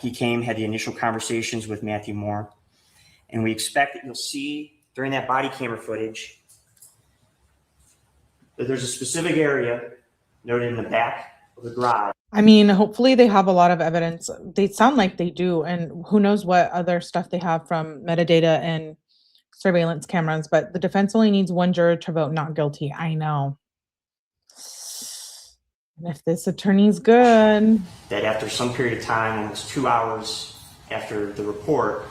He came, had the initial conversations with Matthew Moore. And we expect that you'll see during that body camera footage that there's a specific area noted in the back of the garage. I mean, hopefully they have a lot of evidence. They sound like they do. And who knows what other stuff they have from metadata and surveillance cameras. But the defense only needs one juror to vote not guilty. I know. And if this attorney's good. That after some period of time, almost 2 hours after the report,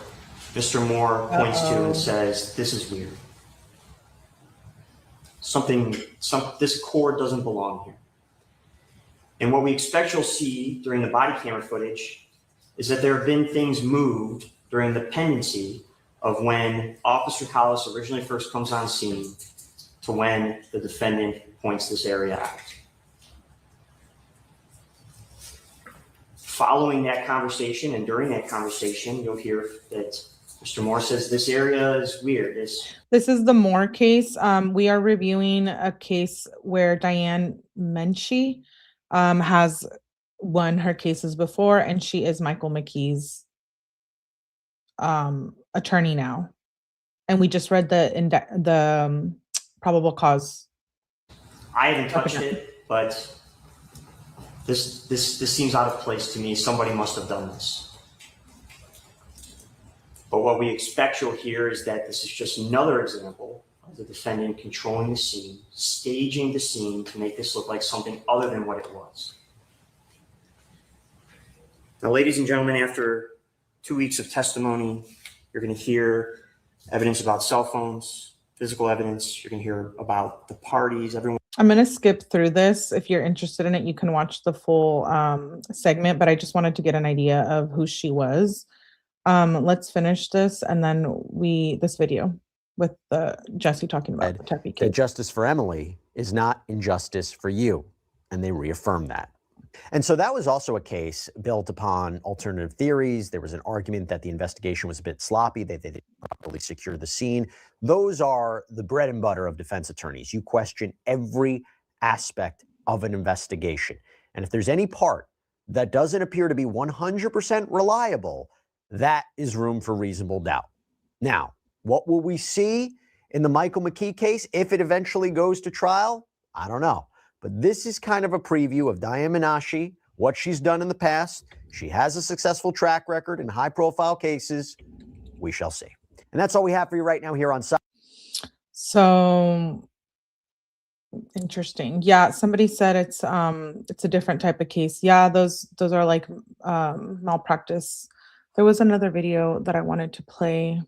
Mr. Moore points to and says, this is weird. This cord doesn't belong here. And what we expect you'll see during the body camera footage is that there have been things moved during the pendency of when Officer Hollis originally first comes on scene to when the defendant points this area out. Following that conversation and during that conversation, you'll hear that Mr. Moore says this area is weird. This is the Moore case. We are reviewing a case where Diane Menchie has won her cases before, and she is Michael McKee's attorney now. And we just read the probable cause. I haven't touched it, but this seems out of place to me. Somebody must have done this. But what we expect you'll hear is that this is just another example of the defendant controlling the scene, staging the scene to make this look like something other than what it was. Now, ladies and gentlemen, after 2 weeks of testimony, you're going to hear evidence about cell phones, physical evidence. You're going to hear about the parties, everyone. I'm going to skip through this. If you're interested in it, you can watch the full segment, but I just wanted to get an idea of who she was. Let's finish this and then this video with Jesse talking about the Tepe case. That justice for Emily is not injustice for you, and they reaffirm that. And so that was also a case built upon alternative theories. There was an argument that the investigation was a bit sloppy. They didn't properly secure the scene. Those are the bread and butter of defense attorneys. You question every aspect of an investigation. And if there's any part that doesn't appear to be 100% reliable, that is room for reasonable doubt. Now, what will we see in the Michael McKee case if it eventually goes to trial? I don't know. But this is kind of a preview of Diane Menchie, what she's done in the past. She has a successful track record in high-profile cases. We shall see. And that's all we have for you right now here on Side. So interesting. Yeah, somebody said it's a different type of case. Yeah, those are like malpractice. There was another video that I wanted to play.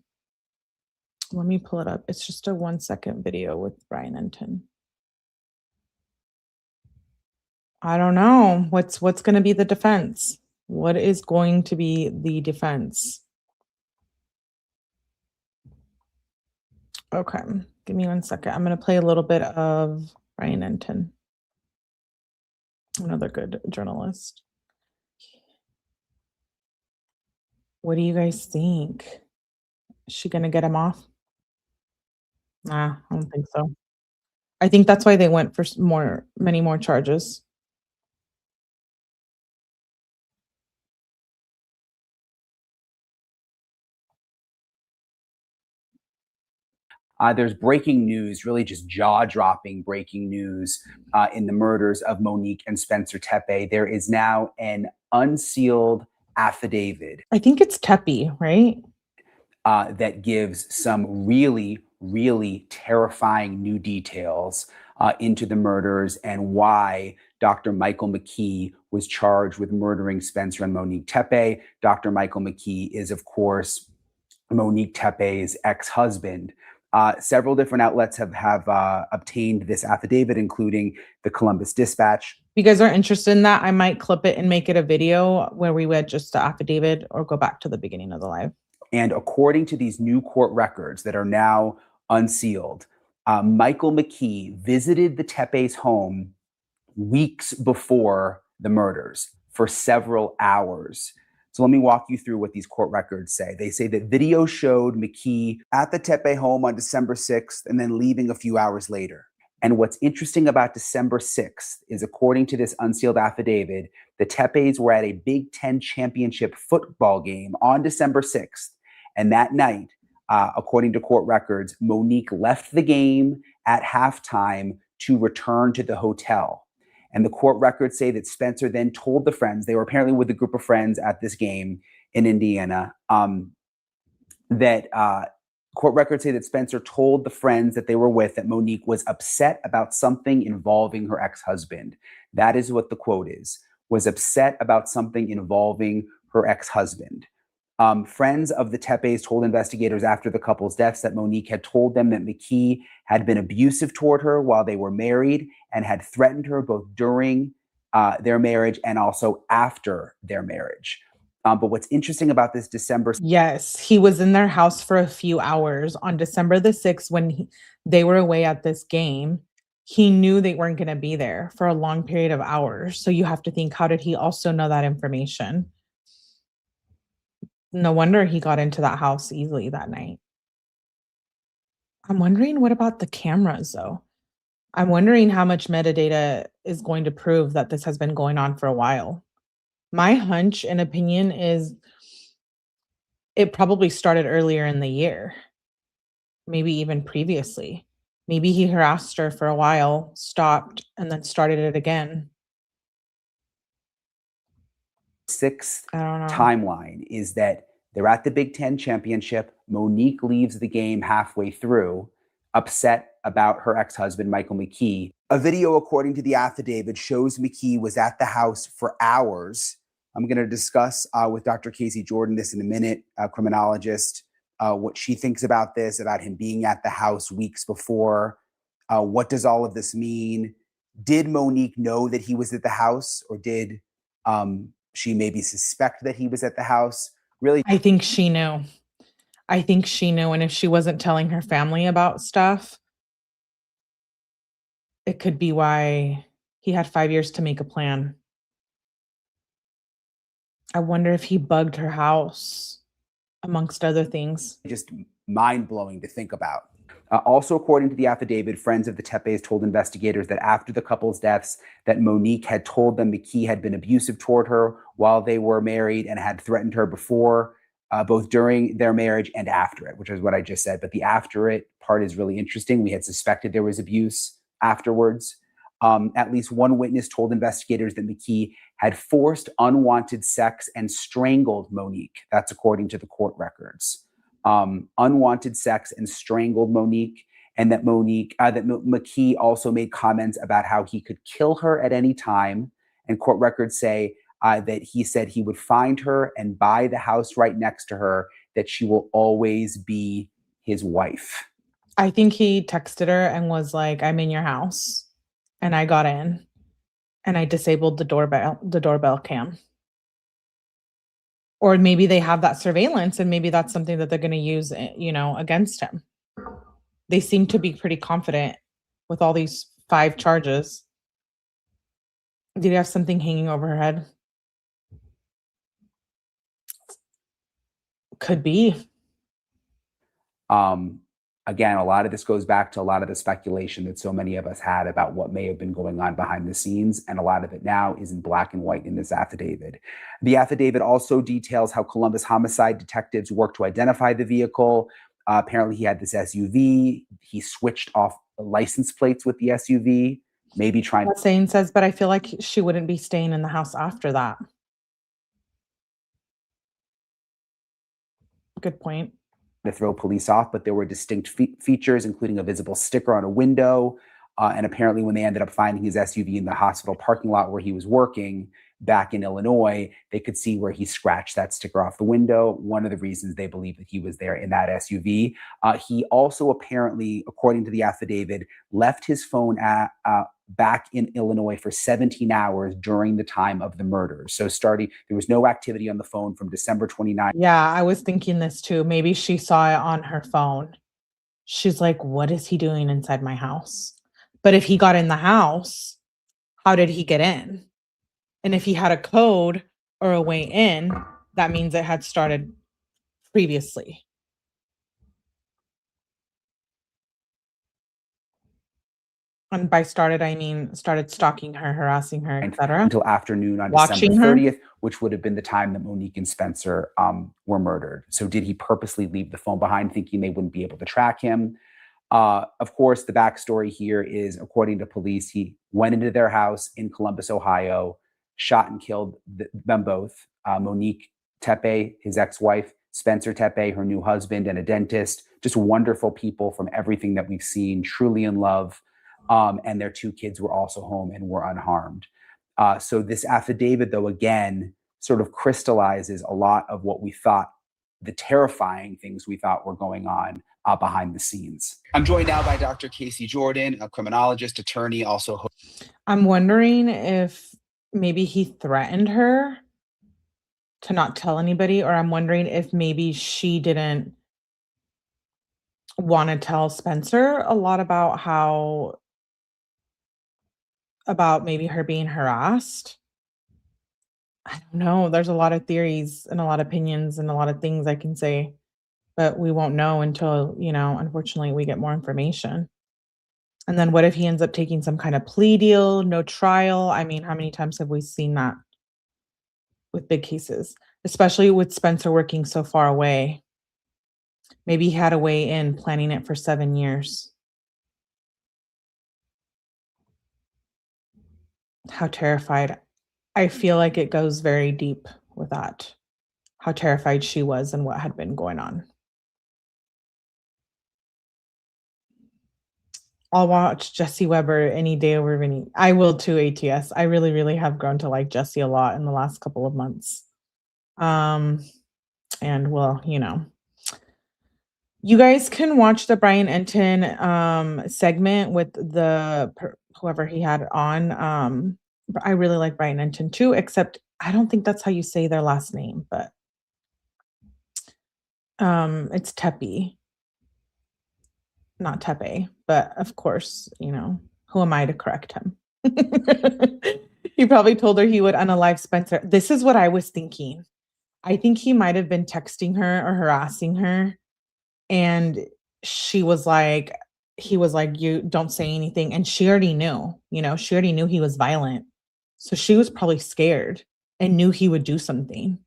Let me pull it up. It's just a 1-second video with Brian Enton. I don't know. What's going to be the defense? What is going to be the defense? Okay, give me 1 second. I'm going to play a little bit of Brian Enton, another good journalist. What do you guys think? Is she going to get him off? Nah, I don't think so. I think that's why they went for many more charges. There's breaking news, really just jaw-dropping breaking news in the murders of Monique and Spencer Tepe. There is now an unsealed affidavit. I think it's Tepe, right? That gives some really, really terrifying new details into the murders and why Dr. Michael McKee was charged with murdering Spencer and Monique Tepe. Dr. Michael McKee is, of course, Monique Tepe's ex-husband. Several different outlets have obtained this affidavit, including the Columbus Dispatch. If you guys are interested in that, I might clip it and make it a video where we read just the affidavit or go back to the beginning of the live. And according to these new court records that are now unsealed, Michael McKee visited the Tepe's home weeks before the murders for several hours. So let me walk you through what these court records say. They say that video showed McKee at the Tepe home on December 6th and then leaving a few hours later. And what's interesting about December 6th is, according to this unsealed affidavit, the Tepes were at a Big Ten championship football game on December 6th. And that night, according to court records, Monique left the game at halftime to return to the hotel. And the court records say that Spencer then told the friends, they were apparently with a group of friends at this game in Indiana, court records say that Spencer told the friends that they were with that Monique was upset about something involving her ex-husband. That is what the quote is, was upset about something involving her ex-husband. Friends of the Tepes told investigators after the couple's deaths that Monique had told them that McKee had been abusive toward her while they were married and had threatened her both during their marriage and also after their marriage. But what's interesting about this December... Yes, he was in their house for a few hours on December the 6th when they were away at this game. He knew they weren't going to be there for a long period of hours. So you have to think, how did he also know that information? No wonder he got into that house easily that night. I'm wondering, what about the cameras, though? I'm wondering how much metadata is going to prove that this has been going on for a while. My hunch and opinion is it probably started earlier in the year, maybe even previously. Maybe he harassed her for a while, stopped, and then started it again. Sixth timeline is that they're at the Big Ten championship. Monique leaves the game halfway through, upset about her ex-husband, Michael McKee. A video, according to the affidavit, shows McKee was at the house for hours. I'm going to discuss with Dr. Casey Jordan this in a minute, a criminologist, what she thinks about this, about him being at the house weeks before. What does all of this mean? Did Monique know that he was at the house, or did she maybe suspect that he was at the house? Really? I think she knew. I think she knew. And if she wasn't telling her family about stuff, it could be why he had 5 years to make a plan. I wonder if he bugged her house, amongst other things. Just mind-blowing to think about. Also, according to the affidavit, friends of the Tepes told investigators that after the couple's deaths, that Monique had told them McKee had been abusive toward her while they were married and had threatened her before, both during their marriage and after it, which is what I just said. But the after it part is really interesting. We had suspected there was abuse afterwards. At least one witness told investigators that McKee had forced unwanted sex and strangled Monique. That's according to the court records. Unwanted sex and strangled Monique, and that McKee also made comments about how he could kill her at any time. And court records say that he said he would find her and buy the house right next to her, that she will always be his wife. I think he texted her and was like, "I'm in your house." And I got in and I disabled the doorbell cam. Or maybe they have that surveillance and maybe that's something that they're going to use, against him. They seem to be pretty confident with all these 5 charges. Did he have something hanging over her head? Could be. Again, a lot of this goes back to a lot of the speculation that so many of us had about what may have been going on behind the scenes, and a lot of it now is in black and white in this affidavit. The affidavit also details how Columbus homicide detectives worked to identify the vehicle, Apparently, he had this SUV. He switched off the license plates with the SUV, maybe trying What saying says, but I feel like she wouldn't be staying in the house after that. Good point. to throw police off, but there were distinct features, including a visible sticker on a window. And apparently, when they ended up finding his SUV in the hospital parking lot where he was working back in Illinois, they could see where he scratched that sticker off the window. One of the reasons they believe that he was there in that SUV. He also apparently, according to the affidavit, left his phone back in Illinois for 17 hours during the time of the murder. So there was no activity on the phone from December 29th. Yeah, I was thinking this too. Maybe she saw it on her phone. She's like, what is he doing inside my house? But if he got in the house, how did he get in? And if he had a code or a way in, that means it had started previously. And by started, I mean started stalking her, harassing her, etc. Until afternoon on Watching December her? 30th, which would have been the time that Monique and Spencer were murdered. So did he purposely leave the phone behind thinking they wouldn't be able to track him? Of course, the backstory here is, according to police, he went into their house in Columbus, Ohio, shot and killed them both. Monique Tepe, his ex-wife, Spencer Tepe, her new husband, and a dentist. Just wonderful people from everything that we've seen, truly in love. And their two kids were also home and were unharmed. So this affidavit, though, again, sort of crystallizes a lot of what we thought, the terrifying things we thought were going on behind the scenes. I'm joined now by Dr. Casey Jordan, a criminologist, attorney, also. I'm wondering if maybe he threatened her to not tell anybody, or I'm wondering if maybe she didn't want to tell Spencer a lot about maybe her being harassed. I don't know. There's a lot of theories and a lot of opinions and a lot of things I can say, but we won't know until, unfortunately, we get more information. And then what if he ends up taking some kind of plea deal, no trial? I mean, how many times have we seen that with big cases, especially with Spencer working so far away? Maybe he had a way in, planning it for 7 years. How terrified. I feel like it goes very deep with that. How terrified she was and what had been going on. I'll watch Jesse Weber any day over Vinny. I will too, ATS. I really, really have grown to like Jesse a lot in the last couple of months. And well, you guys can watch the Brian Enton segment with whoever he had on. But I really like Brian Enton too, except I don't think that's how you say their last name, but it's Tepe. Not Tepe, but of course, who am I to correct him? He probably told her he would unalive Spencer. This is what I was thinking. I think he might have been texting her or harassing her. And he was like, you don't say anything. And she already knew, she already knew he was violent. So she was probably scared and knew he would do something.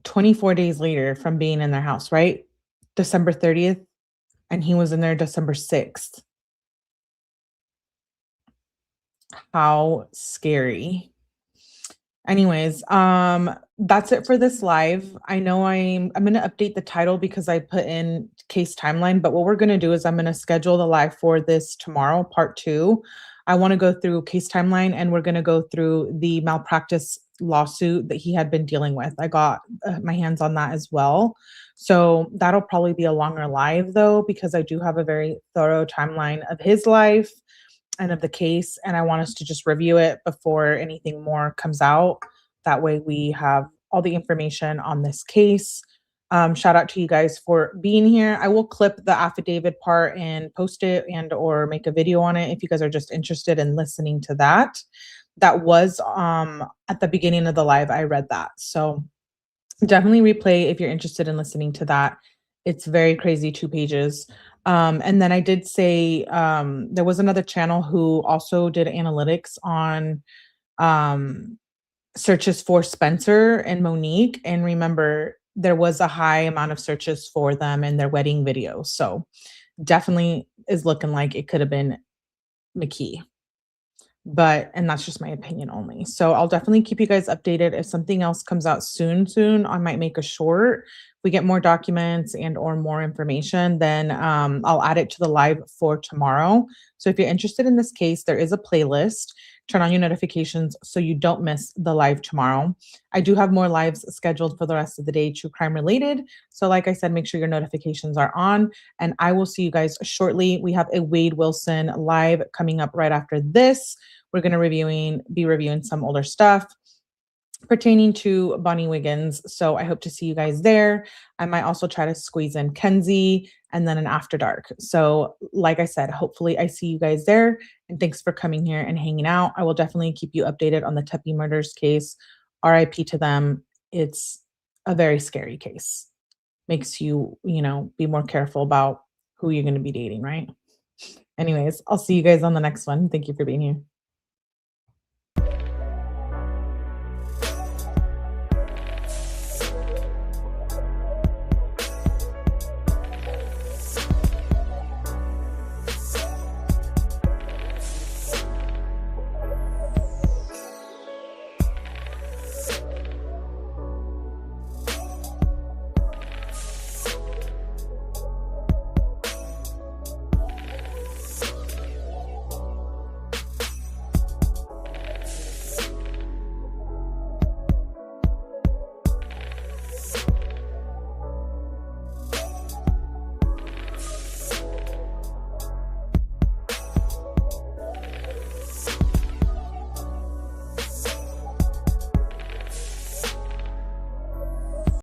24 days later from being in their house, right? December 30th, and he was in there December 6th. How scary. Anyways, that's it for this live. I know I'm going to update the title because I put in case timeline, but what we're going to do is I'm going to schedule the live for this tomorrow, part 2. I want to go through case timeline, and we're going to go through the malpractice lawsuit that he had been dealing with. I got my hands on that as well. So that'll probably be a longer live though, because I do have a very thorough timeline of his life and of the case. And I want us to just review it before anything more comes out. That way we have all the information on this case. Shout out to you guys for being here. I will clip the affidavit part and post it or make a video on it if you guys are just interested in listening to that. That was at the beginning of the live. I read that. So definitely replay if you're interested in listening to that. It's very crazy, 2 pages. And then I did say there was another channel who also did analytics on searches for Spencer and Monique. And remember, there was a high amount of searches for them in their wedding video. So definitely is looking like it could have been McKee. And that's just my opinion only. So I'll definitely keep you guys updated. If something else comes out soon, I might make a short. If we get more documents and or more information, then I'll add it to the live for tomorrow. So if you're interested in this case, there is a playlist. Turn on your notifications so you don't miss the live tomorrow. I do have more lives scheduled for the rest of the day, true crime related. So like I said, make sure your notifications are on, and I will see you guys shortly. We have a Wade Wilson live coming up right after this. We're going to be reviewing some older stuff pertaining to Bonnie Wiggins. So I hope to see you guys there. I might also try to squeeze in Kenzie and then an After Dark. So like I said, hopefully I see you guys there. And thanks for coming here and hanging out. I will definitely keep you updated on the Tepe murders case. RIP to them. It's a very scary case. Makes you, be more careful about who you're going to be dating, right? Anyways, I'll see you guys on the next one. Thank you for being here.